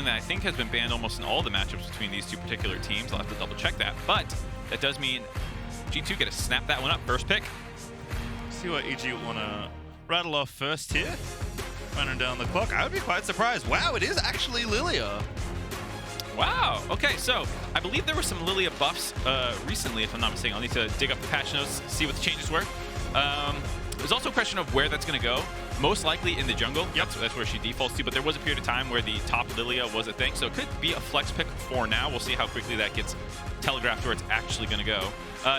that I think has been banned almost in all the matchups between these two particular teams. I'll have to double check that. But that does mean G2 get to snap that one up. First pick. See what EG want to rattle off first here. Running down the clock. I would be quite surprised. Wow, it is actually Lillia. Wow. Okay, so I believe there were some Lillia buffs recently, if I'm not mistaken. I'll need to dig up the patch notes, see what the changes were. There's also a question of where that's going to go. Most likely in the jungle. Yep. That's where she defaults to, but there was a period of time where the top Lillia was a thing, so it could be a flex pick for now. We'll see how quickly that gets telegraphed where it's actually going to go.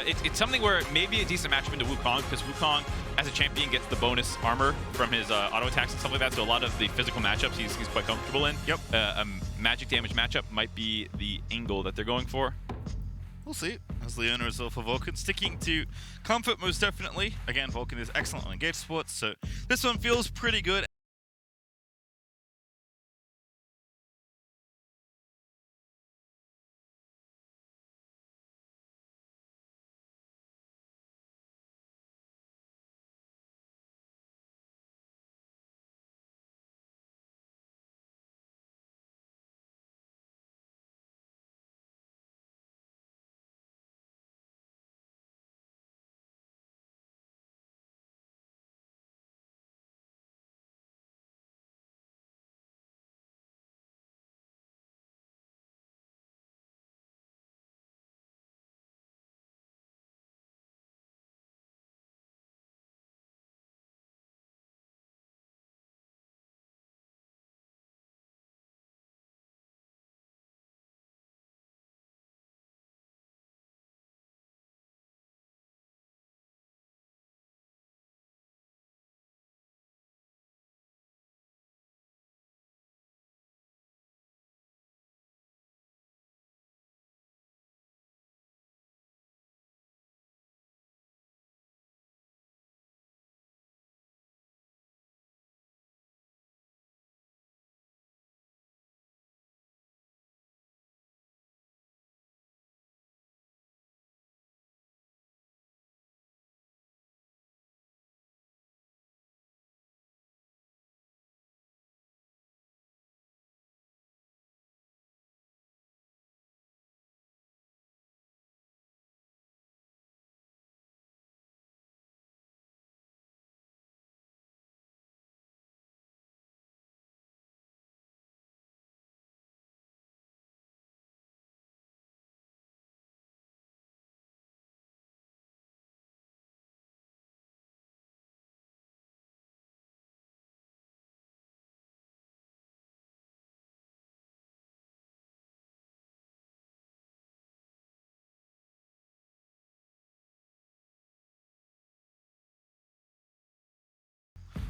It's something where it may be a decent matchup into Wukong, because Wukong, as a champion, gets the bonus armor from his auto attacks and stuff like that, so a lot of the physical matchups he's quite comfortable in. Yep. A magic damage matchup might be the angle that they're going for. We'll see. As Leona is all for Vulcan, sticking to comfort most definitely. Again, Vulcan is excellent on engaged sports, so this one feels pretty good.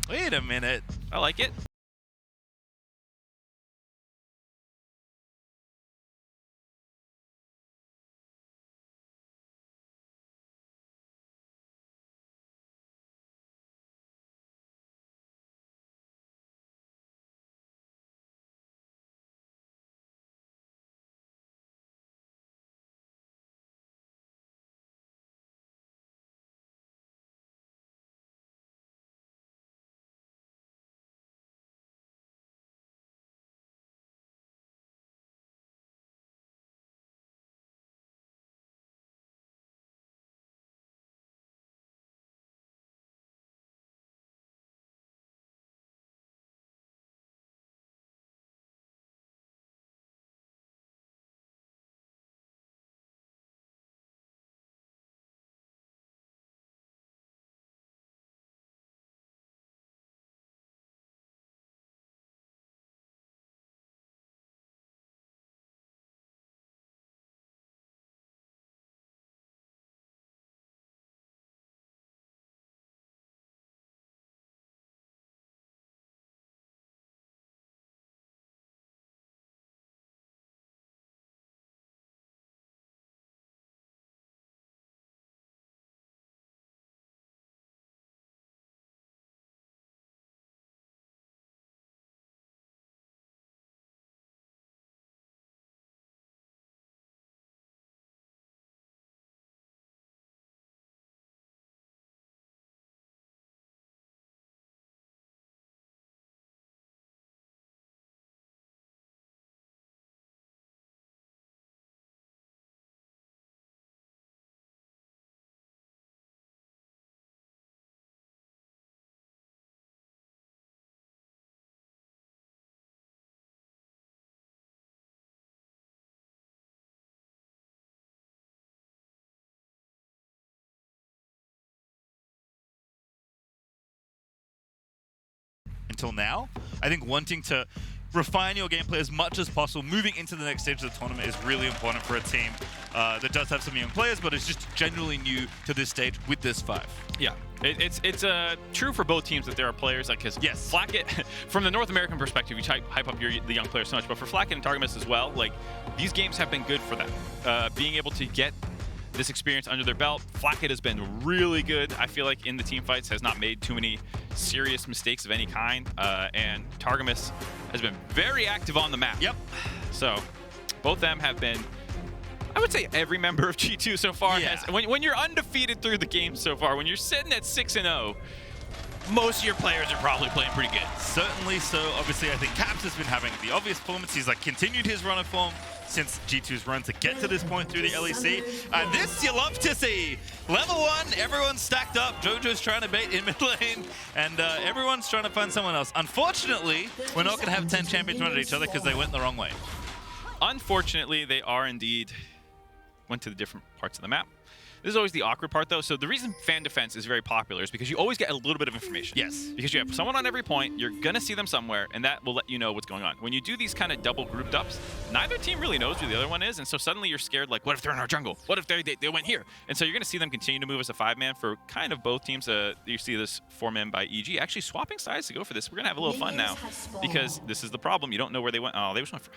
Wait a minute. I like it. until now. I think wanting to refine your gameplay as much as possible moving into the next stage of the tournament is really important for a team that does have some young players, but is just genuinely new to this stage with this 5. Yeah, it's true for both teams that there are players like his. Yes. Flakked, from the North American perspective, you hype up the young players so much, but for Flakked and Targamas as well, like these games have been good for them. Being able to get this experience under their belt. Flakked has been really good. I feel like in the team fights has not made too many serious mistakes of any kind, and Targamas has been very active on the map. Yep. So both them have been, I would say every member of G2 so far has, when you're undefeated through the game so far, when you're sitting at 6-0, most of your players are probably playing pretty good. Certainly so. Obviously, I think Caps has been having the obvious performance. He's like continued his run of form since G2's run to get to this point through the LEC. And this you love to see. Level 1, everyone's stacked up. Jojo's trying to bait in mid lane, and everyone's trying to find someone else. Unfortunately, we're not going to have 10 champions run at each other because they went the wrong way. Unfortunately, they are indeed went to the different parts of the map. This is always the awkward part, though. So the reason fan defense is very popular is because you always get a little bit of information. Yes. Because you have someone on every point, you're going to see them somewhere, and that will let you know what's going on. When you do these kind of double grouped ups, neither team really knows who the other one is, and so suddenly you're scared, like, what if they're in our jungle? What if they went here? And so you're going to see them continue to move as a 5-man for kind of both teams. You see this 4-man by EG actually swapping sides to go for this. We're going to have a little fun now because this is the problem. You don't know where they went. Oh, they just went for...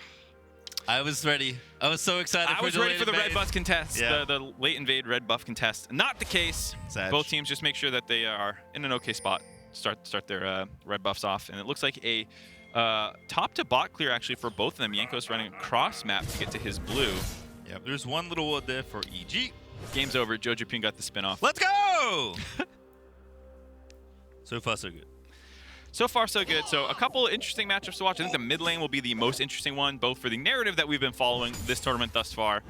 I was ready. I was so excited. I was ready for the red buff contest, Yeah. the late invade red buff contest. Not the case. Sad. Both teams just make sure that they are in an okay spot. Start their red buffs off, and it looks like a top to bot clear actually for both of them. Jankos running across map to get to his blue. Yeah, there's one little ward there for EG. Game's over. Jojopyun got the spin off. Let's go! So far, so good. So far, so good. So a couple interesting matchups to watch. I think the mid lane will be the most interesting one, both for the narrative that we've been following this tournament thus far.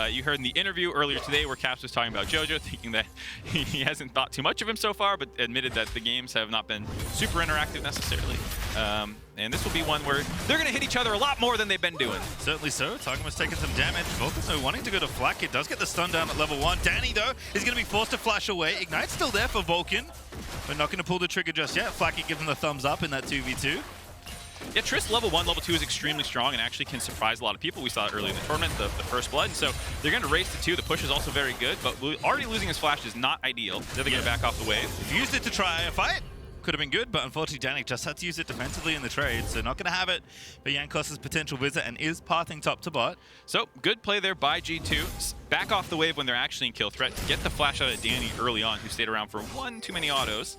You heard in the interview earlier today where Caps was talking about Jojo, thinking that he hasn't thought too much of him so far, but admitted that the games have not been super interactive necessarily. And this will be one where they're going to hit each other a lot more than they've been doing. Certainly so. Targamas taking some damage. Vulcan, though, wanting to go to Flakked. Does get the stun down at level 1. Danny, though, is going to be forced to flash away. Ignite's still there for Vulcan, but not going to pull the trigger just yet. Flakked gives him the thumbs up in that 2v2. Yeah, Trist level 1, level 2 is extremely strong and actually can surprise a lot of people. We saw it early in the tournament, the first blood. So they're going to race to 2. The push is also very good, but already losing his flash is not ideal. They're going to back off the wave. If you used it to try a fight, could have been good, but unfortunately Danny just had to use it defensively in the trade, so not going to have it. But Jankos' potential visit and is pathing top to bot. So good play there by G2. Back off the wave when they're actually in kill threat to get the flash out of Danny early on, who stayed around for one too many autos.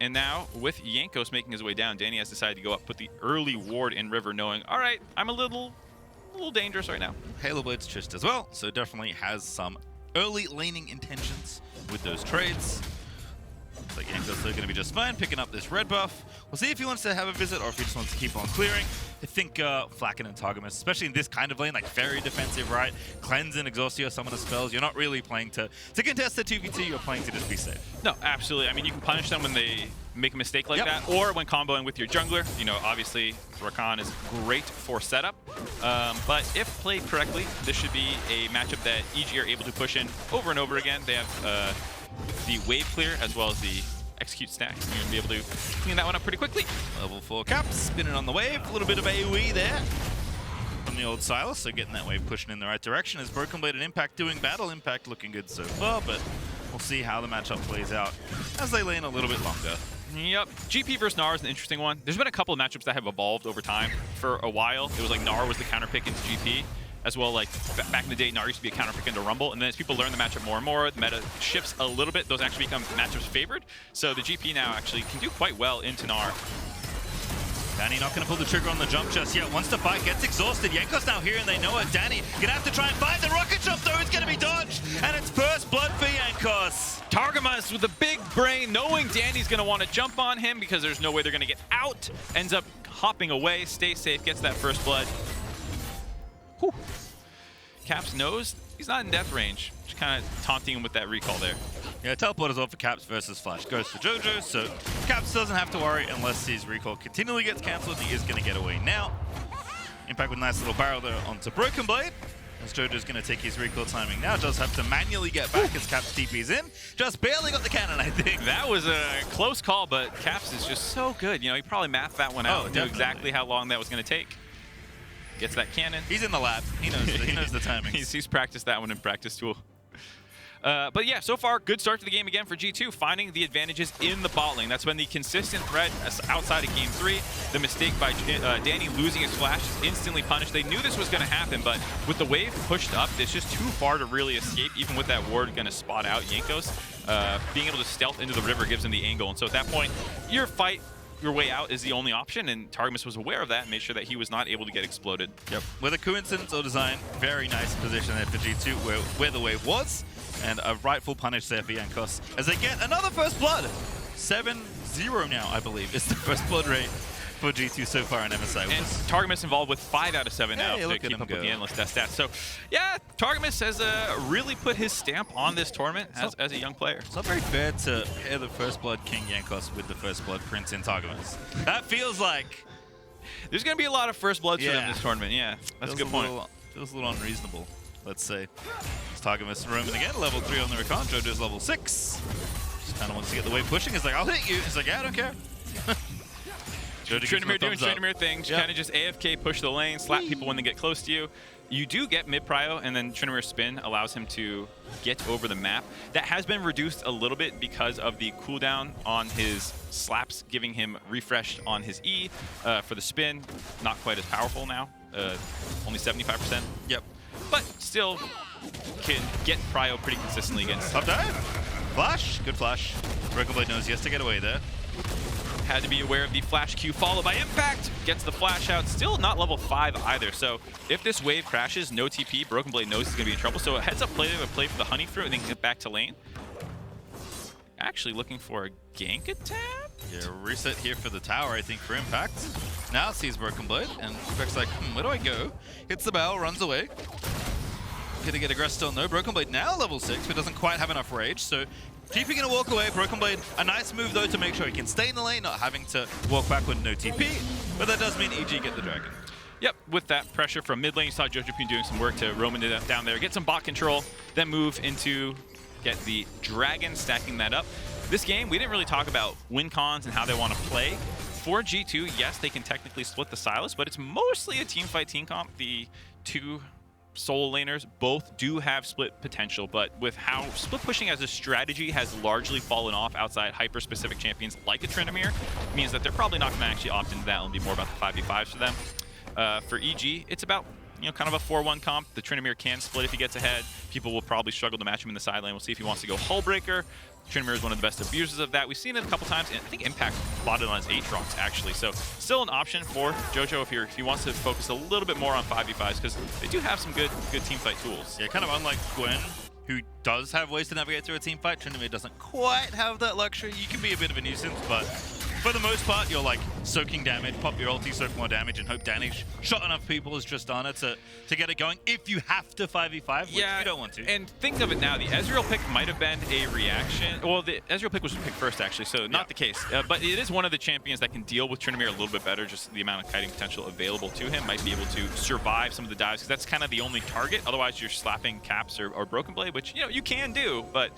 And now, with Jankos making his way down, Danny has decided to go up, put the early ward in river, knowing, all right, I'm a little dangerous right now. Halo Blade's Trist as well, so definitely has some early laning intentions with those trades. Looks like Jankos are going to be just fine, picking up this red buff. We'll see if he wants to have a visit or if he just wants to keep on clearing. I think Flakked and Targamas, especially in this kind of lane, like very defensive, right? Cleanse and exhaust your summon the spells. You're not really playing to contest the 2v2, you're playing to just be safe. No, absolutely. I mean, you can punish them when they make a mistake like that, or when comboing with your jungler. You know, obviously, Rakan is great for setup. But if played correctly, this should be a matchup that EG are able to push in over and over again. They have the wave clear as well as the execute stack. You're going to be able to clean that one up pretty quickly. Level 4 Caps, spinning on the wave. A little bit of AoE there from the old Sylas, so getting that wave pushing in the right direction. Is Broken Blade and Impact doing battle? Impact looking good so far, but we'll see how the matchup plays out as they lane a little bit longer. Yep. GP versus Gnar is an interesting one. There's been a couple of matchups that have evolved over time. For a while, it was like Gnar was the counter pick into GP. As well, like back in the day, Gnar used to be a counter pick into Rumble, and then as people learn the matchup more and more, the meta shifts a little bit. Those actually become matchups favored. So the GP now actually can do quite well into Gnar. Danny not going to pull the trigger on the jump just yet. Wants to fight, gets exhausted. Jankos now here, and they know it. Danny going to have to try and fight the rocket jump, though. It's going to be dodged, and it's first blood for Jankos. Targamas with a big brain, knowing Danny's going to want to jump on him because there's no way they're going to get out. Ends up hopping away, stays safe, gets that first blood. Whew. Caps knows he's not in death range. Just kind of taunting him with that recall there. Yeah, teleport as well for Caps versus Flash. Goes to Jojo, so Caps doesn't have to worry unless his recall continually gets cancelled. He is going to get away now. Impact with a nice little barrel there onto Broken Blade. as Jojo's going to take his recoil timing now. Does have to manually get back as Caps TP's in. Just barely got the cannon, I think. That was a close call, but Caps is just so good. You know, he probably mathed that one out. Knew exactly how long that was going to take. Gets that cannon. He's in the lab. He knows the timing. He's practiced that one in practice tool. But yeah, so far, good start to the game again for G2, finding the advantages in the bot lane. That's been the consistent threat outside of Game 3. The mistake by Danny losing his flash is instantly punished. They knew this was going to happen, but with the wave pushed up, it's just too far to really escape, even with that ward going to spot out Jankos. Being able to stealth into the river gives him the angle, and so at that point, your way out is the only option, and Targamas was aware of that and made sure that he was not able to get exploded. Yep. With a coincidence or design, very nice position there for G2 where the wave was. And a rightful punish there for Jankos as they get another first blood. 7-0 now, I believe, is the first blood rate for G2 so far in MSI. And Targamas involved with 5 out of 7 now to keep up with the analyst stats. So, yeah, Targamas has really put his stamp on this tournament as a young player. It's not very fair to pair the first blood King Jankos with the first blood Prince in Targamas. That feels like... There's going to be a lot of first bloods for them this tournament, yeah. That's a good point. Feels a little unreasonable, let's say. Targamas roaming again, level 3 on the Rakan. Jojo's level 6. Just kind of wants to get the wave pushing. He's like, I'll hit you. He's like, yeah, I don't care. Tryndamere doing Tryndamere things. Kind of just AFK, push the lane, slap people when they get close to you. You do get mid-prio, and then Tryndamere's spin allows him to get over the map. That has been reduced a little bit because of the cooldown on his slaps, giving him refreshed on his E for the spin. Not quite as powerful now. Only 75%. Yep. But still can get prio pretty consistently against. Top dive. Flash. Good flash. Broken Blade knows he has to get away there. Had to be aware of the flash Q followed by impact. Gets the flash out. Still not level 5 either. So if this wave crashes, no TP, Broken Blade knows he's going to be in trouble. So a heads up play for the honey fruit and then get back to lane. Actually looking for a gank attack. Yeah, reset here for the tower, I think, for impact. Now sees Broken Blade and Beck's like, where do I go? Hits the bell, runs away. Gonna get aggressed still, no. Broken Blade now level 6, but doesn't quite have enough rage, so GP gonna walk away. Broken Blade, a nice move though to make sure he can stay in the lane, not having to walk back with no TP, but that does mean EG get the dragon. Yep, with that pressure from mid lane, you saw Jojopyun doing some work to roam into down there, get some bot control, then move into get the dragon, stacking that up. This game, we didn't really talk about win cons and how they want to play. For G2, yes, they can technically split the Sylas, but it's mostly a team fight team comp. The two solo laners both do have split potential, but with how split pushing as a strategy has largely fallen off outside hyper-specific champions like a Tryndamere, means that they're probably not going to actually opt into that and be more about the 5v5s for them. For EG, it's about kind of a 4-1 comp. The Tryndamere can split if he gets ahead. People will probably struggle to match him in the side lane. We'll see if he wants to go Hullbreaker. Tryndamere is one of the best abusers of that. We've seen it a couple times, and I think Impact plotted on his Aatrox, actually. So still an option for Jojo if he wants to focus a little bit more on 5v5s, because they do have some good teamfight tools. Yeah, kind of unlike Gwen, who does have ways to navigate through a team fight. Tryndamere doesn't quite have that luxury. You can be a bit of a nuisance, but for the most part, you're like soaking damage, pop your ulti, soak more damage, and hope Danny shot enough people as Tristana to get it going if you have to 5v5, which you don't want to. And think of it now, the Ezreal pick might have been a reaction. Well, the Ezreal pick was picked first, actually, so not the case. But it is one of the champions that can deal with Tryndamere a little bit better. Just the amount of kiting potential available to him might be able to survive some of the dives, because that's kind of the only target. Otherwise, you're slapping Caps or Broken Blade, which, you can do, but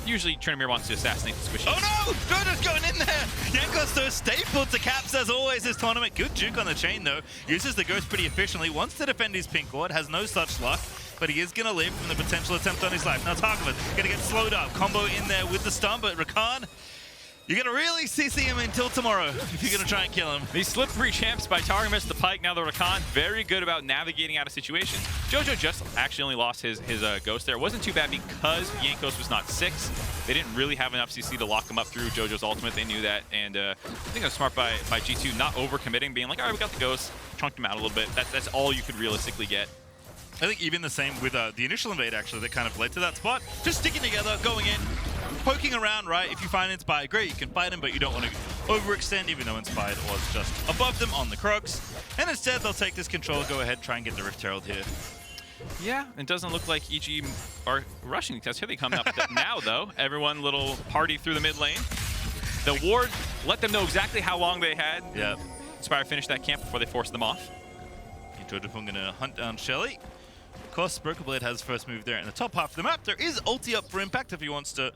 usually Tryndamere wants to assassinate the squishy. Oh no! Jojo's going in there! Jankos so staple to Caps as always this tournament. Good juke on the chain though. Uses the ghost pretty efficiently. Wants to defend his pink ward. Has no such luck. But he is going to live from the potential attempt on his life. Now Targamas going to get slowed up. Combo in there with the stun, but Rakan, you're going to really CC him until tomorrow if you're going to try and kill him. These slippery champs by Targamas, the Pike, now the Rakan, very good about navigating out of situations. Jojo just actually only lost his ghost there. It wasn't too bad because Jankos was not 6. They didn't really have enough CC to lock him up through Jojo's ultimate. They knew that, and I think that's smart by G2, not overcommitting, being like, all right, we got the ghost, chunked him out a little bit. That's all you could realistically get. I think even the same with the initial invade, actually, that kind of led to that spot. Just sticking together, going in, poking around, right? If you find Inspire, great, you can fight him, but you don't want to overextend, even though Inspired was just above them on the Crocs. And instead, they'll take this control, go ahead, try and get the Rift Herald here. Yeah, it doesn't look like EG are rushing, because here they come up now, though. Everyone little party through the mid lane. The ward let them know exactly how long they had. Yeah. Inspire finished that camp before they forced them off. Jojopyun gonna hunt down Shelly. Of course, Broken Blade has first move there in the top half of the map. There is ulti up for Impact if he wants to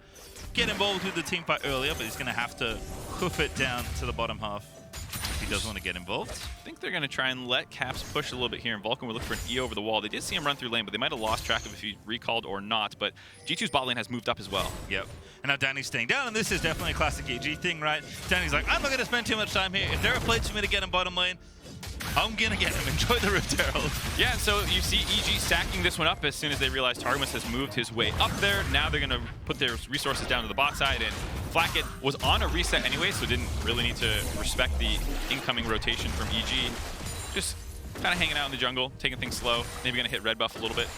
get involved with the team fight earlier, but he's going to have to hoof it down to the bottom half if he does want to get involved. I think they're going to try and let Caps push a little bit here, and Vulcan will look for an E over the wall. They did see him run through lane, but they might have lost track of if he recalled or not, but G2's bot lane has moved up as well. Yep. And now Danny's staying down, and this is definitely a classic EG thing, right? Danny's like, I'm not going to spend too much time here. If there are plates for me to get in bottom lane, I'm going to get him. Enjoy the Rift Herald. Yeah, and so you see EG stacking this one up as soon as they realize Targamas has moved his way up there. Now they're going to put their resources down to the bot side, and Flakked was on a reset anyway, so didn't really need to respect the incoming rotation from EG. Just kind of hanging out in the jungle, taking things slow. Maybe going to hit red buff a little bit.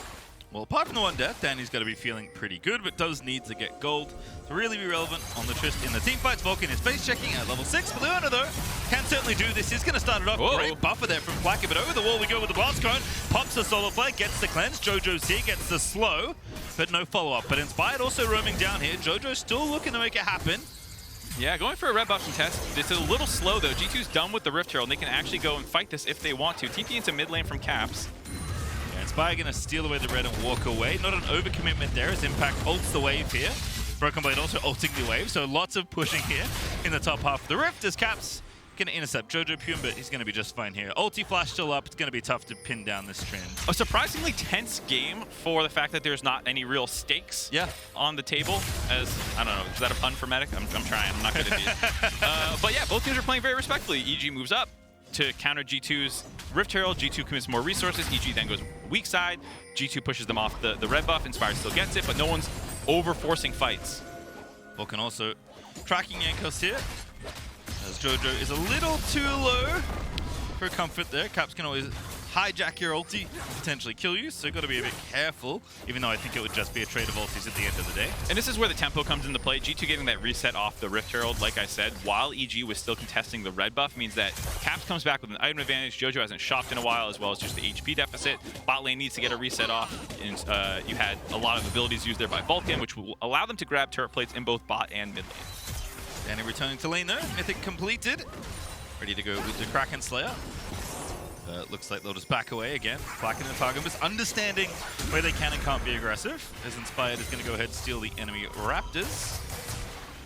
Well, apart from the one death, Danny's got to be feeling pretty good, but does need to get gold to really be relevant on the Trist in the team fights. Vulcan is face checking at level 6, but Leona, though, can certainly do this. He's going to start it off. Whoa. Great buffer there from Flakked, but over the wall we go with the blast cone. Pops the solo play, gets the cleanse. Jojo's here, gets the slow, but no follow-up. But Inspired also roaming down here. Jojo's still looking to make it happen. Yeah, going for a red buff contest. It's a little slow, though. G2's done with the Rift Herald, and they can actually go and fight this if they want to. TP into mid lane from Caps. Inspire going to steal away the red and walk away. Not an overcommitment there as Impact ults the wave here. Broken Blade also ulting the wave, so lots of pushing here in the top half of the Rift as Caps going to intercept Jojopyun, but he's going to be just fine here. Ulti flash still up. It's going to be tough to pin down this trend. A surprisingly tense game for the fact that there's not any real stakes on the table. As, I don't know, is that unfrenetic? I'm trying. I'm not good at these. But yeah, both teams are playing very respectfully. EG moves up to counter G2's Rift Herald. G2 commits more resources. EG then goes weak side. G2 pushes them off the red buff. Inspired still gets it, but no one's over-forcing fights. Vulcan also tracking Jankos here, as Jojo is a little too low for comfort there. Caps can always hijack your ulti, potentially kill you, so you've got to be a bit careful, even though I think it would just be a trade of ultis at the end of the day. And this is where the tempo comes into play. G2 getting that reset off the Rift Herald, like I said, while EG was still contesting the red buff, means that Caps comes back with an item advantage. Jojo hasn't shopped in a while, as well as just the HP deficit. Bot lane needs to get a reset off, and you had a lot of abilities used there by Vulcan, which will allow them to grab turret plates in both bot and mid lane. Danny returning to lane there, Mythic completed. Ready to go with the Kraken Slayer. Looks like they'll just back away again. Flakked and Targamas understanding where they can and can't be aggressive, as Inspired is going to go ahead and steal the enemy Raptors.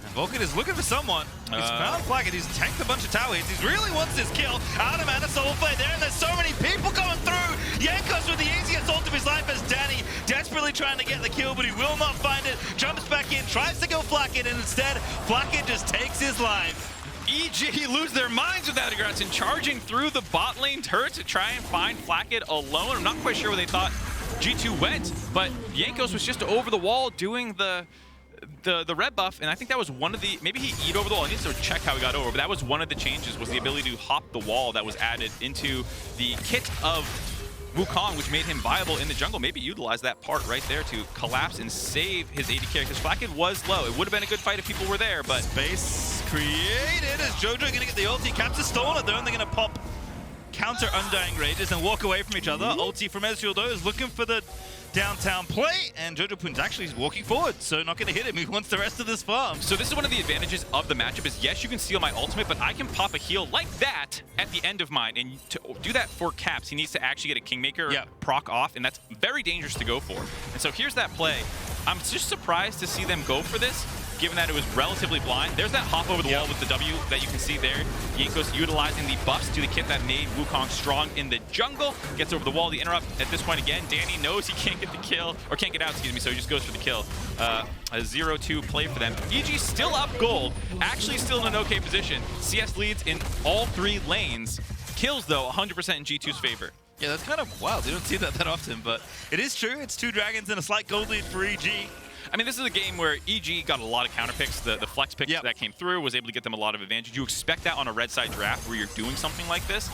And Vulcan is looking for someone. He's found Flakked. He's tanked a bunch of tower hits. He really wants this kill. Out of mana, solo play there, and there's so many people going through. Jankos with the easiest ult of his life as Danny desperately trying to get the kill, but he will not find it. Jumps back in, tries to go Flakked, and instead, Flakked just takes his life. EG lose their minds with that aggression, charging through the bot lane turret to try and find Flakked alone. I'm not quite sure where they thought G2 went, but Jankos was just over the wall doing the red buff, and I think that was one of the, maybe he eat over the wall. I need to check how he got over, but that was one of the changes, was the ability to hop the wall that was added into the kit of Wukong, which made him viable in the jungle. Maybe utilize that part right there to collapse and save his AD carry, because Flakked was low. It would have been a good fight if people were there, but space created as Jojo going to get the ulti. Caps is stolen it though, and they're going to pop counter Undying Rages and walk away from each other. Ulti from Ezreal though is looking for the downtown play, and Jojopyun's actually walking forward, so not going to hit him. He wants the rest of this farm. So this is one of the advantages of the matchup is, yes, you can steal my ultimate, but I can pop a heal like that at the end of mine, and to do that for Caps, he needs to actually get a Kingmaker proc off, and that's very dangerous to go for. And so here's that play. I'm just surprised to see them go for this, given that it was relatively blind. There's that hop over the wall with the W that you can see there. Jankos utilizing the buffs to the kit that made Wukong strong in the jungle. Gets over the wall, the interrupt. At this point again, Danny knows he can't get the kill, or can't get out, excuse me, so he just goes for the kill. A 0-2 play for them. EG still up gold, actually still in an okay position. CS leads in all 3 lanes. Kills though, 100% in G2's favor. Yeah, that's kind of wild. You don't see that often, but it is true. It's 2 dragons and a slight gold lead for EG. I mean, this is a game where EG got a lot of counter picks. The flex pick that came through was able to get them a lot of advantage. You expect that on a red side draft where you're doing something like this.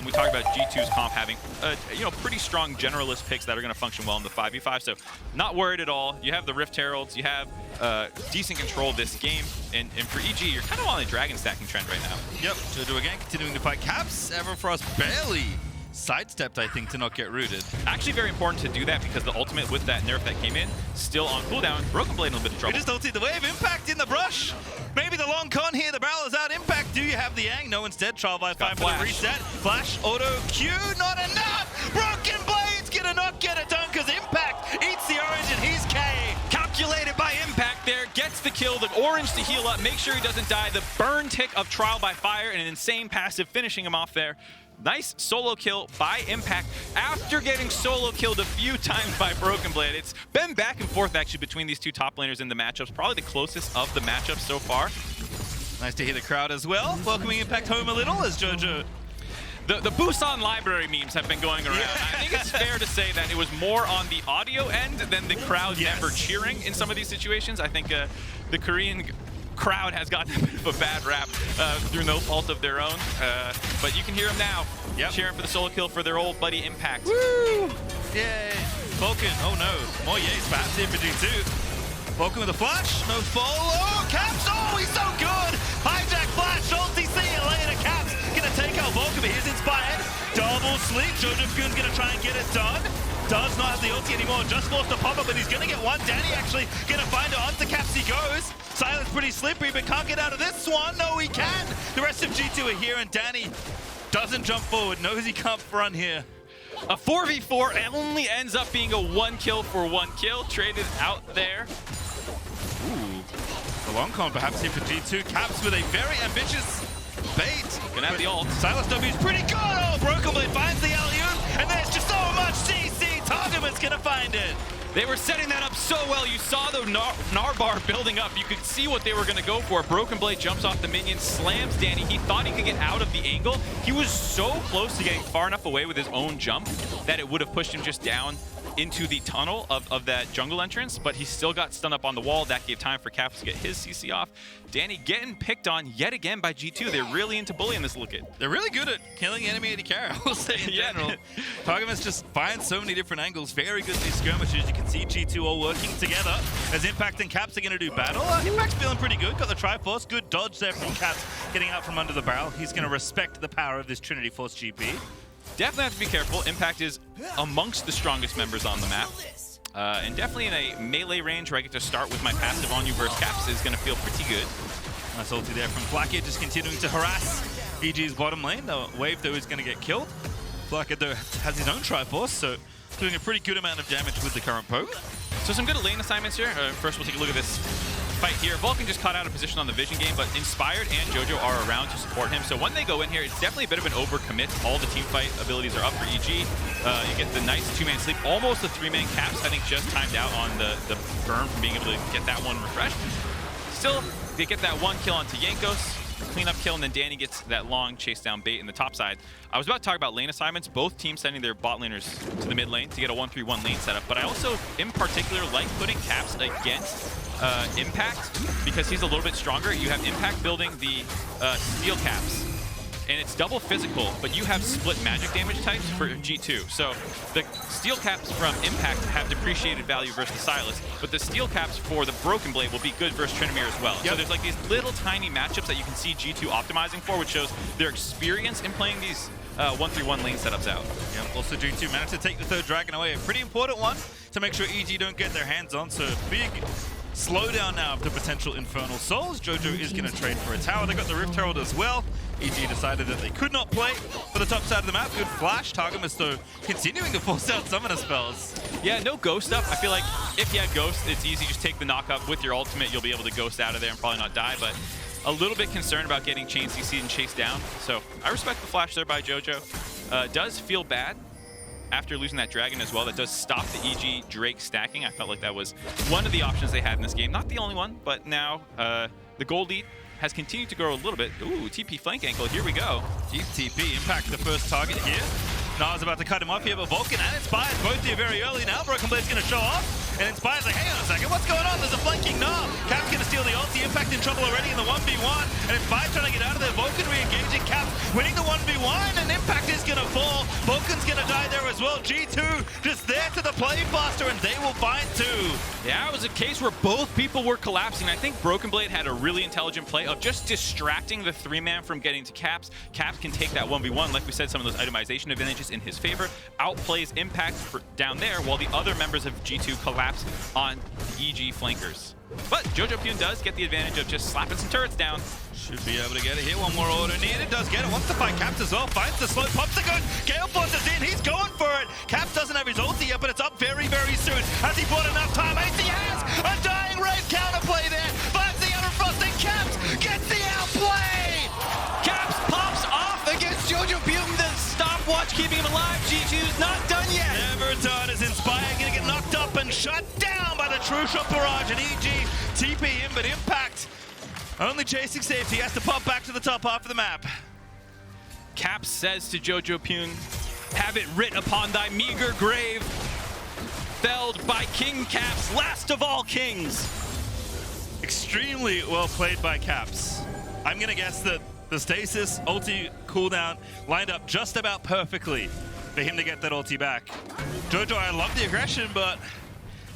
We talked about G2's comp having pretty strong generalist picks that are going to function well in the 5v5. So not worried at all. You have the Rift Heralds. You have decent control of this game. And for EG, you're kind of on a dragon stacking trend right now. Yep. Jojo again continuing to fight Caps. Everfrost barely sidestepped, I think, to not get rooted. Actually very important to do that, because the ultimate with that nerf that came in, still on cooldown. Broken Blade in a little bit of trouble. We just ulted the wave. Impact in the brush. Maybe the long con here. The barrel is out. Impact, do you have the Yang? No, instead. Trial by 5 for the reset. Flash, auto, Q, not enough. Broken Blade's gonna not get a dunk of orange to heal up, make sure he doesn't die. The burn tick of Trial by Fire and an insane passive finishing him off there. Nice solo kill by Impact after getting solo killed a few times by Broken Blade. It's been back and forth actually between these two top laners in the matchups. Probably the closest of the matchups so far. Nice to hear the crowd as well. Welcoming Impact home a little as Jojo. The Busan library memes have been going around. Yeah. I think it's fair to say that it was more on the audio end than the crowd never cheering in some of these situations. I think the Korean crowd has gotten a bit of a bad rap through no fault of their own. But you can hear them now cheering for the solo kill for their old buddy Impact. Woo! Yay! Vulcan, oh no. More yays perhaps here for G2. Vulcan with a flash, no follow. Caps, oh, he's so good! Hijack flash, ulti, see you later, Caps. Gonna take out Vulcan, but he's inspired. Double sleep, Jojopyun's gonna try and get it done. Does not have the ulti anymore, just forced to pop up, but he's gonna get one. Danny actually gonna find it, onto Caps he goes. Sylas pretty slippery, but can't get out of this one. No, he can. The rest of G2 are here, and Danny doesn't jump forward, knows he can't front here. A 4v4 only ends up being a 1 kill for 1 kill, traded out there. Ooh, the long con perhaps here for G2. Caps with a very ambitious bait. Gonna have the ult. Sylas W's pretty good. Oh, Broken Blade finds the alley-oop, and there's just so much CC. Targamas gonna find it. They were setting that up so well. You saw the Gnar bar building up. You could see what they were going to go for. Broken Blade jumps off the minion, slams Danny. He thought he could get out of the angle. He was so close to getting far enough away with his own jump that it would have pushed him just down into the tunnel of that jungle entrance, but he still got stunned up on the wall. That gave time for Caps to get his CC off. Danny getting picked on yet again by G2. They're really into bullying this Flakked. They're really good at killing enemy AD carry, I will say in general. Targamas just finds so many different angles. Very good at these skirmishes. You can see G2 all working together as Impact and Caps are going to do battle. Impact's feeling pretty good. Got the Triforce. Good dodge there from Caps getting out from under the barrel. He's going to respect the power of this Trinity Force GP. Definitely have to be careful. Impact is amongst the strongest members on the map. And definitely in a melee range where I get to start with my passive on you versus Caps is going to feel pretty good. Nice ulti there from Flakked, just continuing to harass EG's bottom lane. The wave, though, is going to get killed. Flakked, though, has his own Triforce, so doing a pretty good amount of damage with the current poke. So some good lane assignments here. First, we'll take a look at this fight here. Vulcan just caught out of position on the vision game, but Inspired and Jojo are around to support him. So when they go in here, it's definitely a bit of an overcommit. All the team fight abilities are up for EG. You get the nice 2-man sleep, almost a 3-man Caps. I think just timed out on the burn from being able to get that one refreshed. Still, they get that 1 kill onto Jankos. Cleanup kill, and then Danny gets that long chase down bait in the top side. I was about to talk about lane assignments. Both teams sending their bot laners to the mid lane to get a 1-3-1 lane setup. But I also, in particular, like putting Caps against Impact because he's a little bit stronger. You have Impact building the steel Caps, and it's double physical, but you have split magic damage types for G2. So the steel caps from Impact have depreciated value versus Sylas, but the steel caps for the Broken Blade will be good versus Tryndamere as well. Yep. So there's like these little tiny matchups that you can see G2 optimizing for, which shows their experience in playing these 1-3-1 lane setups out. Yep. Also G2 managed to take the third dragon away, a pretty important one to make sure EG don't get their hands on. So big slowdown now of the potential Infernal Souls. Jojo is going to trade for a tower. They got the Rift Herald as well. EG decided that they could not play for the top side of the map. Good flash. Targamas, though, continuing to force out summoner spells. Yeah, no ghost up. I feel like if you had ghost, it's easy. Just take the knock up with your ultimate. You'll be able to ghost out of there and probably not die, but a little bit concerned about getting chain CC'd and chased down. So I respect the flash there by Jojo. Does feel bad after losing that dragon as well. That does stop the EG Drake stacking. I felt like that was one of the options they had in this game. Not the only one, but now the gold lead has continued to grow a little bit. Ooh, TP flank ankle, here we go. Deep TP, Impact the first target here. Gnar's about to cut him off here, but Vulcan and Inspired both here very early now. Broken Blade's going to show off, and Inspired's like, hang on a second, what's going on? There's a flanking Gnar. Cap's going to steal the ulti. Impact in trouble already in the 1v1, and Inspired's trying to get out of there. Vulcan re-engaging, Cap winning the 1v1, and Impact is going to fall. Vulcan's going to die there as well. G2 just there to the play faster, and they will find two. Yeah, it was a case where both people were collapsing. I think Broken Blade had a really intelligent play of just distracting the 3-man from getting to Caps. Caps can take that 1v1. Like we said, some of those itemization advantages in his favor. Outplays Impact down there, while the other members of G2 collapse on the EG flankers. But Jojopyun does get the advantage of just slapping some turrets down. Should be able to get it here. One more order needed. Does get it. Wants to fight Caps as well. Finds the slow. Pops the gun. Gale Force is in. He's going for it. Caps doesn't have his ulti yet, but it's up very, very soon. Has he bought enough time? AC has a dying Wraith counterplay there. Finds the other shut down by the True Shot Barrage, and EG TP in, but Impact only chasing safety. He has to pop back to the top half of the map. Caps says to Jojopyun, have it writ upon thy meager grave, felled by King Caps, last of all kings. Extremely well played by Caps. I'm gonna guess that the stasis ulti cooldown lined up just about perfectly for him to get that ulti back. Jojo, I love the aggression, but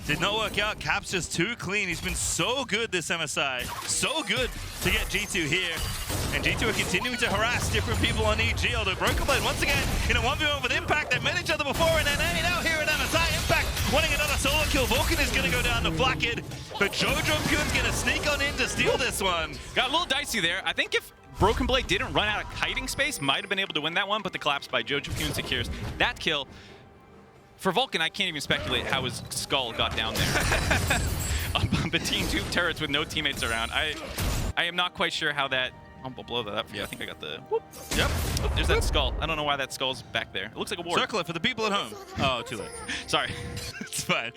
did not work out. Caps just too clean. He's been so good this MSI. So good to get G2 here. And G2 are continuing to harass different people on EG, although Broken Blade once again in a 1v1 with Impact. They've met each other before in NA, now here at MSI. Impact wanting another solo kill. Vulcan is going to go down to Flakked, but Jojopyun's going to sneak on in to steal this one. Got a little dicey there. I think if Broken Blade didn't run out of hiding space, might have been able to win that one, but the collapse by Jojopyun secures that kill. For Vulcan, I can't even speculate how his skull got down there. Between two turrets with no teammates around. I am not quite sure how that... I'll blow that up for you. I think I got the... Whoop. Yep. Oh, there's that skull. I don't know why that skull's back there. It looks like a ward. Circle it for the people at home. Oh, too late. Sorry. It's fine.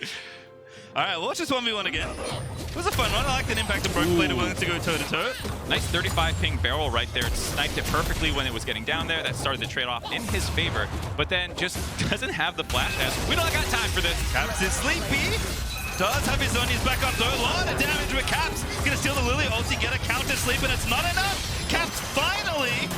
All right, well, let's just 1v1 again. It was a fun one. I like that Impact and Broken Blade are willing to go toe-to-toe. Nice 35 ping barrel right there. It sniped it perfectly when it was getting down there. That started the trade-off in his favor, but then just doesn't have the flash as we don't got time for this. Caps is sleepy. Does have his Zhonya's back up though. A lot of damage with Caps. Gonna steal the Lillia ulti, get a counter sleep, and it's not enough. Caps finally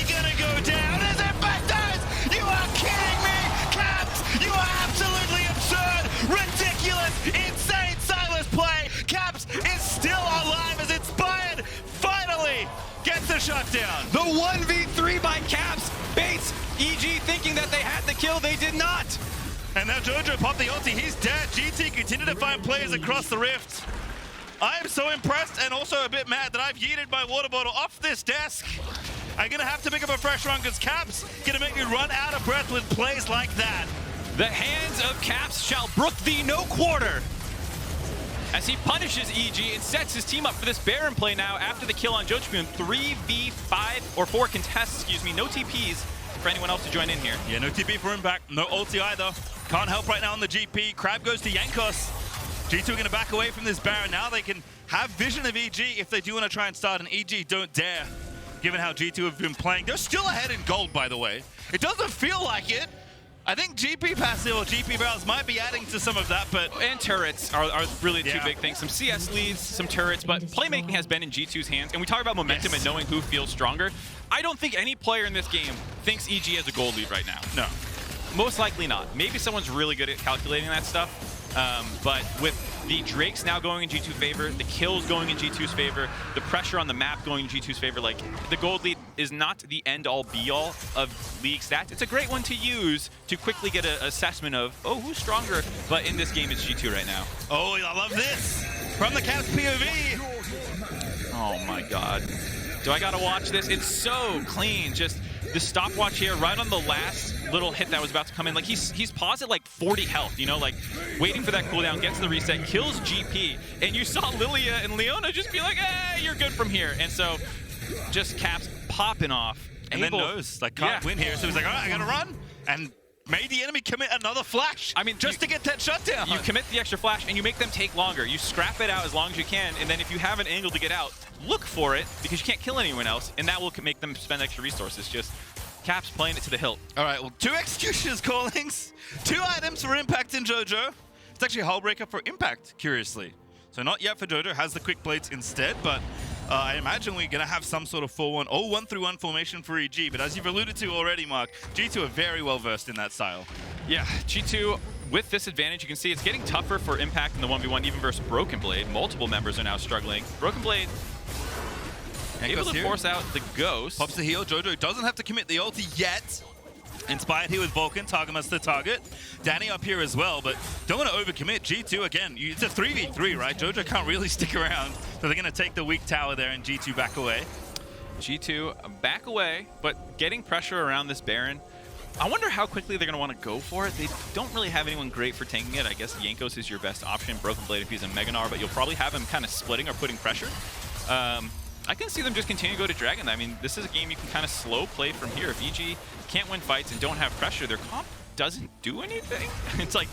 gonna go down as Impact does. You are kidding me, Caps. You are absolutely absurd, ridiculous, insane Sylas play. Caps is still alive as Inspired finally gets the shutdown. The 1v3 by Caps baits EG thinking that they had the kill. They did not. And now Jojo popped the ulti, he's dead. GT continue to find players across the rift. I am so impressed and also a bit mad that I've yeeted my water bottle off this desk. I'm gonna have to pick up a fresh one because Caps gonna make me run out of breath with plays like that. The hands of Caps shall brook thee no quarter. As he punishes EG and sets his team up for this Baron play now after the kill on Jojopyun. 3v5 or 4 contests, excuse me, no TPs for anyone else to join in here. Yeah, no TP for Impact, no ulti either. Can't help right now on the GP. Crab goes to Jankos. G2 are going to back away from this Baron. Now they can have vision of EG if they do want to try and start, and EG don't dare, given how G2 have been playing. They're still ahead in gold, by the way. It doesn't feel like it. I think GP passive or GP barrels might be adding to some of that, but... And turrets are really two big things. Some CS leads, some turrets, but playmaking has been in G2's hands. And we talk about momentum and knowing who feels stronger. I don't think any player in this game thinks EG has a gold lead right now. No. Most likely not. Maybe someone's really good at calculating that stuff. But with the Drakes now going in G2's favor, the kills going in G2's favor, the pressure on the map going in G2's favor, like, the gold lead is not the end-all be-all of league stats. It's a great one to use to quickly get an assessment of, oh, who's stronger? But in this game, it's G2 right now. Oh, I love this! From the Caps POV! Oh my god. Do I gotta watch this? It's so clean. Just the stopwatch here, right on the last little hit that was about to come in. Like, he's paused at like 40 health, you know, like waiting for that cooldown, gets the reset, kills GP, and you saw Lillia and Leona just be like, hey, you're good from here. And so just Caps popping off. And then knows, like, can't win here. So he's like, all right, I gotta run. And made the enemy commit another flash. I mean, just to get that shutdown. You commit the extra flash and you make them take longer. You scrap it out as long as you can, and then if you have an angle to get out, look for it because you can't kill anyone else, and that will make them spend extra resources. Just Caps playing it to the hilt. All right, well, 2 Executioner's callings, 2 items for Impact and Jojo. It's actually a hull breaker for Impact, curiously. So not yet for Jojo, has the quick blades instead, but I imagine we're going to have some sort of 4-1 or 1-3-1 formation for EG. But as you've alluded to already, Mark, G2 are very well versed in that style. Yeah, G2 with this advantage, you can see it's getting tougher for Impact in the 1v1, even versus Broken Blade. Multiple members are now struggling. Broken Blade able to force out the Ghost. Pops the heal. Jojo doesn't have to commit the ulti yet. Inspired here with Vulcan. Targamas the target. Danny up here as well, but don't want to overcommit. G2 again. It's a 3v3, right? Jojo can't really stick around, so they're going to take the weak tower there and G2 back away. G2 back away, but getting pressure around this Baron. I wonder how quickly they're going to want to go for it. They don't really have anyone great for tanking it. I guess Jankos is your best option. Broken Blade if he's a Gnar, but you'll probably have him kind of splitting or putting pressure. I can see them just continue to go to Dragon. I mean, this is a game you can kind of slow play from here. If EG can't win fights and don't have pressure, their comp doesn't do anything. It's like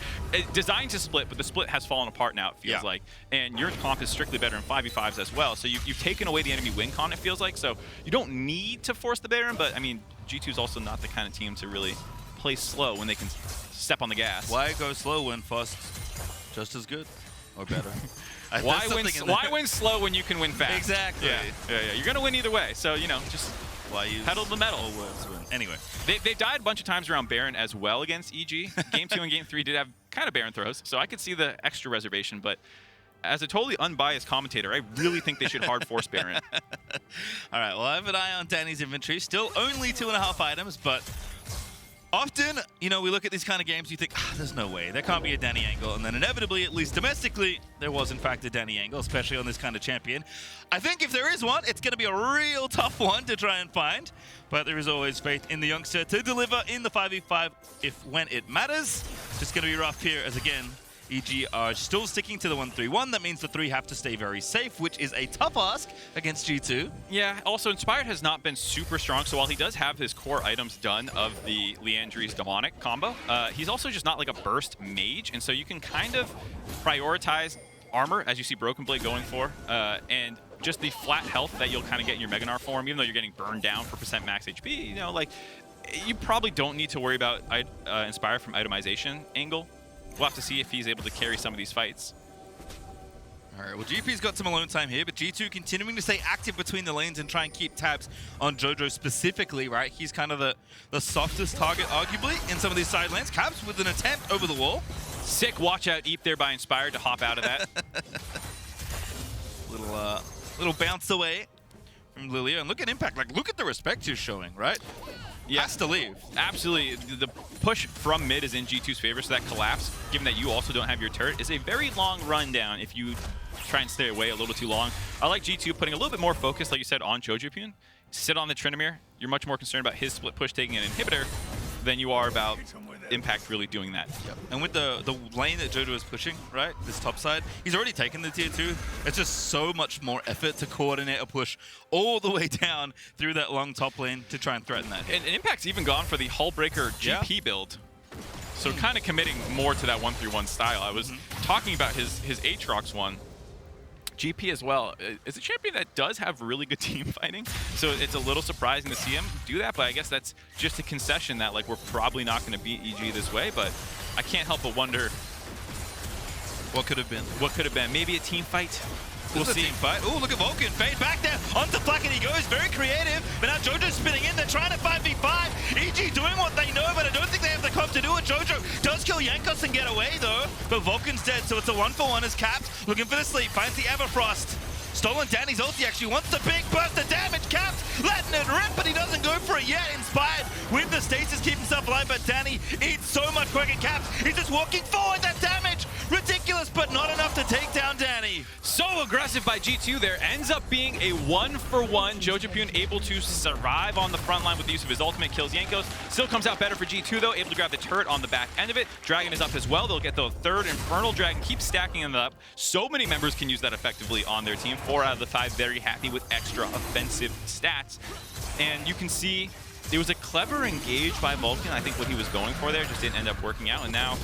designed to split, but the split has fallen apart now, it feels like. And your comp is strictly better in 5v5s as well. So you've taken away the enemy win con, it feels like. So you don't need to force the Baron, but I mean, G2 is also not the kind of team to really play slow when they can step on the gas. Why go slow when fast just as good or better? Why win slow when you can win fast? Exactly. Yeah. You're going to win either way. So, you know, just pedal to the metal. Anyway. They died a bunch of times around Baron as well against EG. Game 2 and Game 3 did have kind of Baron throws, so I could see the extra reservation, but as a totally unbiased commentator, I really think they should hard force Baron. All right, well, I have an eye on Danny's inventory. Still only 2.5 items, but often, you know, we look at these kind of games, you think, there's no way. There can't be a Danny angle. And then inevitably, at least domestically, there was, in fact, a Danny angle, especially on this kind of champion. I think if there is one, it's going to be a real tough one to try and find. But there is always faith in the youngster to deliver in the 5v5 when it matters. Just going to be rough here as, again, EG are still sticking to the 1-3-1. That means the 3 have to stay very safe, which is a tough ask against G2. Yeah, also Inspired has not been super strong, so while he does have his core items done of the Liandry's Demonic combo, he's also just not like a burst mage, and so you can kind of prioritize armor, as you see Broken Blade going for, and just the flat health that you'll kind of get in your Mega Gnar form, even though you're getting burned down for % max HP, you know, like, you probably don't need to worry about Inspire from itemization angle. We'll have to see if he's able to carry some of these fights. All right, well, GP's got some alone time here, but G2 continuing to stay active between the lanes and try and keep tabs on Jojo specifically, right? He's kind of the softest target, arguably, in some of these side lanes. Caps with an attempt over the wall. Sick watch out Eep there by Inspired to hop out of that. Little bounce away from Lillia. And look at Impact. Like, look at the respect he's showing, right? Yeah. Has to leave. Absolutely. The push from mid is in G2's favor, so that collapse, given that you also don't have your turret, is a very long rundown if you try and stay away a little too long. I like G2 putting a little bit more focus, like you said, on Jojopyun. Sit on the Tryndamere. You're much more concerned about his split push taking an inhibitor than you are about Impact really doing that. Yep. And with the lane that Jojo is pushing, right, this top side, he's already taken the tier 2. It's just so much more effort to coordinate a push all the way down through that long top lane to try and threaten that. And Impact's even gone for the Hullbreaker GP build. So kind of committing more to that 1-3-1 style. I was talking about his Aatrox one. GP as well is a champion that does have really good team fighting, so it's a little surprising to see him do that, but I guess that's just a concession that, like, we're probably not going to beat EG this way, but I can't help but wonder what could have been. What could have been? Maybe a team fight? We'll see. Team fight. Oh, look at Vulcan. Fade back there. Onto Flakked he goes. Very creative. But now Jojo's spinning in. They're trying to 5v5. EG doing what they know, but I don't think they have the comp to do it. Jojo does kill Jankos and get away, though. But Vulcan's dead, so it's a 1-for-1 as Caps looking for the sleep. Finds the Everfrost. Stolen Danny's ulti, actually wants the big burst of damage. Caps letting it rip, but he doesn't go for it yet. Inspired with the stasis, keep himself alive, but Danny eats so much quicker. Caps, he's just walking forward. That damage, ridiculous, but not enough to take down Danny. So aggressive by G2 there. Ends up being a 1-for-1. Jojopyun able to survive on the front line with the use of his ultimate, kills Jankos. Still comes out better for G2 though, able to grab the turret on the back end of it. Dragon is up as well. They'll get the third Infernal Dragon, keep stacking them up. So many members can use that effectively on their team. 4 out of the 5 very happy with extra offensive stats. And you can see it was a clever engage by Vulcan. I think what he was going for there just didn't end up working out. And now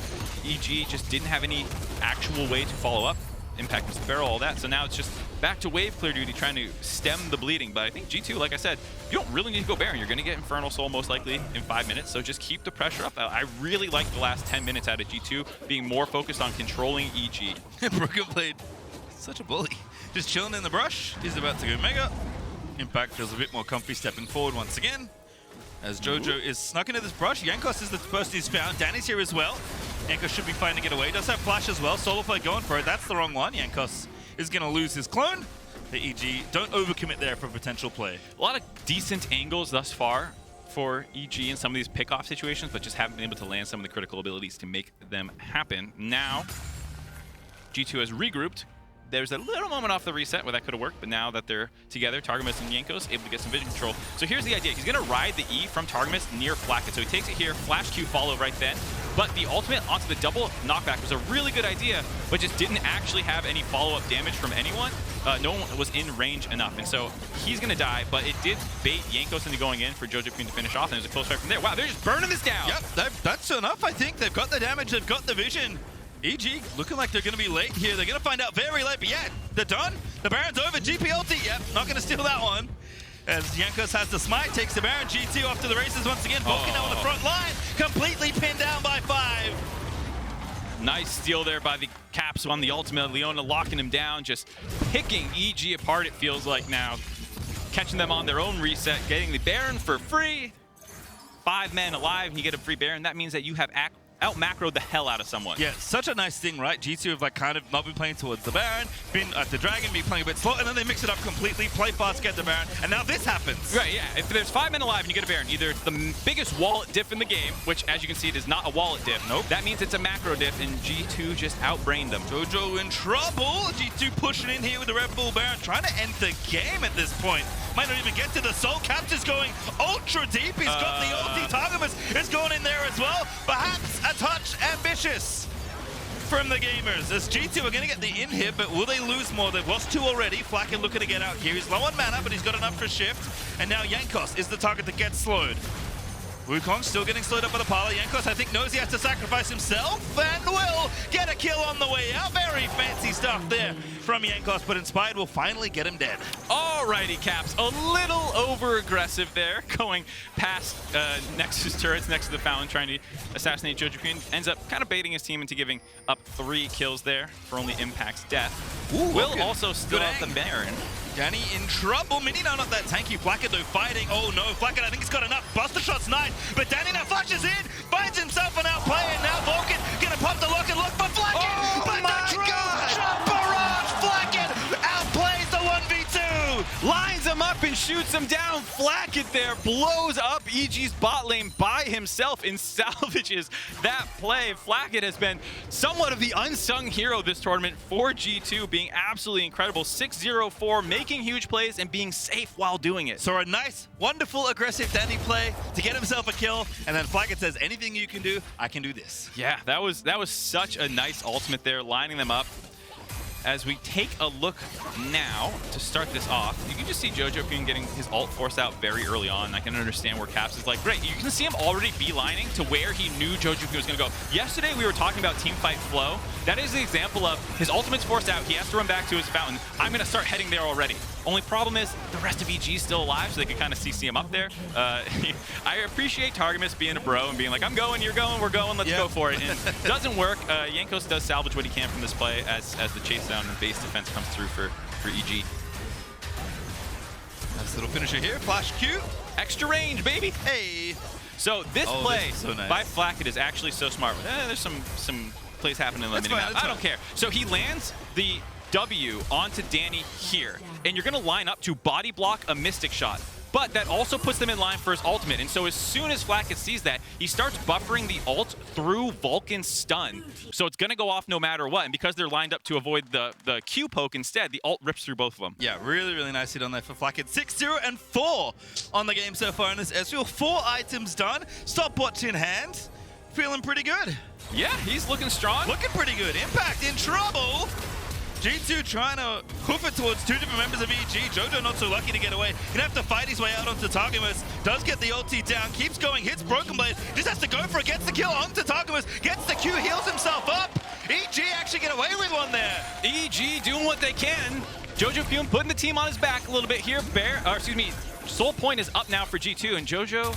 EG just didn't have any actual way to follow up. Impact and Sparrow, all that. So now it's just back to wave clear duty, trying to stem the bleeding. But I think G2, like I said, you don't really need to go Baron. You're going to get Infernal Soul most likely in 5 minutes. So just keep the pressure up. I really like the last 10 minutes out of G2 being more focused on controlling EG. Broken Blade, such a bully. Just chilling in the brush. He's about to go Mega. Impact feels a bit more comfy stepping forward once again. As Jojo is snuck into this brush. Jankos is the person he's found. Danny's here as well. Jankos should be fine to get away. Does have flash as well. Solo play going for it. That's the wrong one. Jankos is going to lose his clone. The EG don't overcommit there for potential play. A lot of decent angles thus far for EG in some of these pick-off situations, but just haven't been able to land some of the critical abilities to make them happen. Now, G2 has regrouped. There's a little moment off the reset where that could have worked, but now that they're together, Targamas and Jankos able to get some vision control. So here's the idea. He's going to ride the E from Targamas near Flakked. So he takes it here, flash Q follow right then. But the ultimate onto the double knockback was a really good idea, but just didn't actually have any follow-up damage from anyone. No one was in range enough, and so he's going to die, but it did bait Jankos into going in for Jojopyun to finish off, and there's a close fight from there. Wow, they're just burning this down. Yep, that's close enough, I think. They've got the damage, they've got the vision. EG looking like they're going to be late here. They're going to find out very late, but yeah, they're done. The Baron's over. GP ulti, yep, not going to steal that one. As Jankos has the smite, takes the Baron. G2 off to the races once again. Vulcan now on the front line, completely pinned down by 5. Nice steal there by the Caps on the ultimate. Leona locking him down, just picking EG apart, it feels like now. Catching them on their own reset, getting the Baron for free. 5 men alive, and you get a free Baron. That means that you have out-macroed the hell out of someone. Yeah, such a nice thing, right? G2 have like kind of not been playing towards the Baron, been at the Dragon, been playing a bit slow, and then they mix it up completely, play fast, get the Baron, and now this happens. Right, yeah. If there's 5 men alive and you get a Baron, either it's the biggest wallet diff in the game, which as you can see, it is not a wallet diff. Nope. That means it's a macro diff, and G2 just outbrained them. Jojo in trouble. G2 pushing in here with the Red Bull Baron, trying to end the game at this point. Might not even get to the soul. Caps is going ultra deep. He's got the ulti. Targamas is going in there as well. Perhaps a touch ambitious from the gamers. As G2 are going to get the in hit, but will they lose more? They've lost 2 already. Flakked looking to get out here. He's low on mana, but he's got enough for shift. And now Jankos is the target that gets slowed. Wukong still getting slowed up by the Parla. Jankos, I think, knows he has to sacrifice himself and will get a kill on the way out. Very fancy stuff there from Jankos, but Inspired will finally get him dead. Alrighty, Caps. A little over-aggressive there, going past Nexus turrets next to the Fountain, trying to assassinate Jojopyun. Ends up kind of baiting his team into giving up 3 kills there for only Impact's death. Ooh, Will okay. also still have the Baron. Danny in trouble. Mini now not that tanky. Flakked though fighting. Oh no, Flakked I think he's got enough. Buster shot's nice, but Danny now flashes in, finds himself an outplay, and now Vulcan gonna pop the lock and look for Flakked. Oh but my the true God! shot barrage. Flakked outplays the 1v2. Lines him up and shoots him down. Flakked there blows up EG's bot lane by himself and salvages that play. Flakked has been somewhat of the unsung hero this tournament for G2, being absolutely incredible. 6-0-4, making huge plays and being safe while doing it. So a nice, wonderful, aggressive Danny play to get himself a kill, and then Flakked says, anything you can do, I can do this. Yeah, that was such a nice ultimate there, lining them up. As we take a look now to start this off, you can just see Jojopyun getting his ult forced out very early on. I can understand where Caps is like, great, you can see him already beelining to where he knew Jojopyun was going to go. Yesterday, we were talking about teamfight flow. That is the example of his ultimate's forced out. He has to run back to his fountain. I'm going to start heading there already. Only problem is the rest of EG is still alive, so they can kind of CC him up there. I appreciate Targamas being a bro and being like, I'm going, you're going, we're going, let's go for it. And it doesn't work. Jankos does salvage what he can from this play as the chase down and base defense comes through for EG. Nice little finisher here. Flash Q. Extra range, baby. Hey. So this play so nice. by Flakked is actually so smart. There's some plays happening in the mini map. I don't care. So he lands the W onto Danny here, and you're going to line up to body block a Mystic Shot. But that also puts them in line for his ultimate, and so as soon as Flakked sees that, he starts buffering the ult through Vulcan's stun. So it's going to go off no matter what, and because they're lined up to avoid the Q poke instead, the ult rips through both of them. Yeah, really, really nice hit on there for Flakked. 6-0-4 on the game so far in this Ezreal. 4 items done, stopwatch in hand. Feeling pretty good. Yeah, he's looking strong. Looking pretty good. Impact in trouble. G2 trying to hoof it towards 2 different members of EG. Jojo not so lucky to get away. Gonna have to fight his way out onto Targamas. Does get the ulti down, keeps going, hits Broken Blade. Just has to go for it, gets the kill onto Targamas. Gets the Q, heals himself up. EG actually get away with one there. EG doing what they can. Jojopyun putting the team on his back a little bit here. Soul Point is up now for G2, and Jojo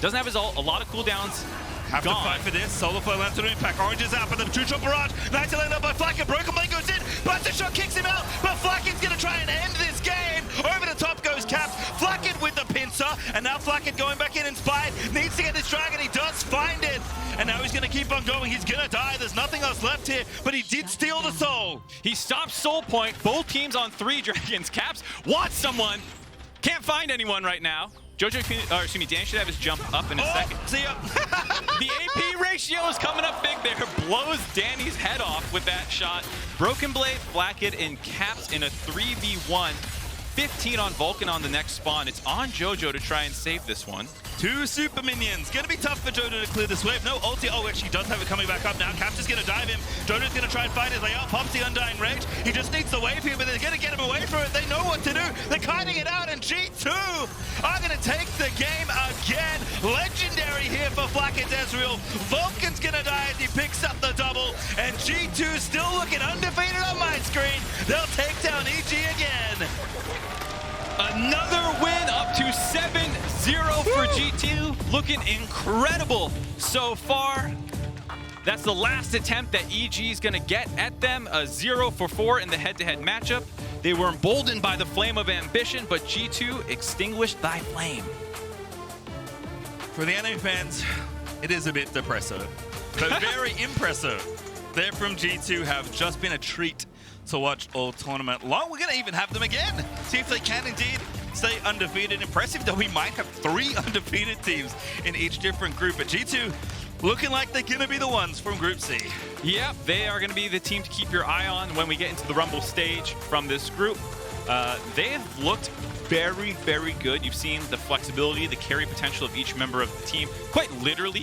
doesn't have his ult. A lot of cooldowns. Have to fight for this. Solar Flow lands on impact. Orange is out, but the 2-shot barrage. Nice to land up by Flakked. Broken Blade goes in. Buster shot kicks him out, but Flakked's going to try and end this game. Over the top goes Caps. Flakked with the pincer, and now Flakked going back in Inspired. Needs to get this dragon. He does find it, and now he's going to keep on going. He's going to die. There's nothing else left here, but he did steal the soul. He stops Soul Point. Both teams on 3 dragons. Caps wants someone. Can't find anyone right now. Dan should have his jump up in a second. See ya. The AP ratio is coming up big there. Blows Danny's head off with that shot. Broken Blade, Flakked, and Caps in a 3v1. 15 on Vulcan on the next spawn. It's on Jojo to try and save this one. 2 super minions. Gonna be tough for Jojo to clear this wave. No ulti. Oh, actually does have it coming back up now. Caps is gonna dive him. Jojo's gonna try and fight his way out. Pops the Undying Rage. He just needs the wave here, but they're gonna get him away from it. They know what to do. They're kiting it out, and G2 are gonna take the game again. Legendary here for Flakked Ezreal. Vulcan looking undefeated on my screen. They'll take down EG again. Another win, up to 7-0 for G2. Looking incredible so far. That's the last attempt that EG is going to get at them. A 0-for-4 in the head-to-head matchup. They were emboldened by the flame of ambition, but G2 extinguished thy flame. For the anime fans, it is a bit depressive, but very impressive. They from G2 have just been a treat to watch all tournament long. We're going to even have them again. See if they can indeed stay undefeated. Impressive that we might have 3 undefeated teams in each different group. But G2 looking like they're going to be the ones from Group C. Yep, they are going to be the team to keep your eye on when we get into the Rumble stage from this group. They have looked very, very good. You've seen the flexibility, the carry potential of each member of the team quite literally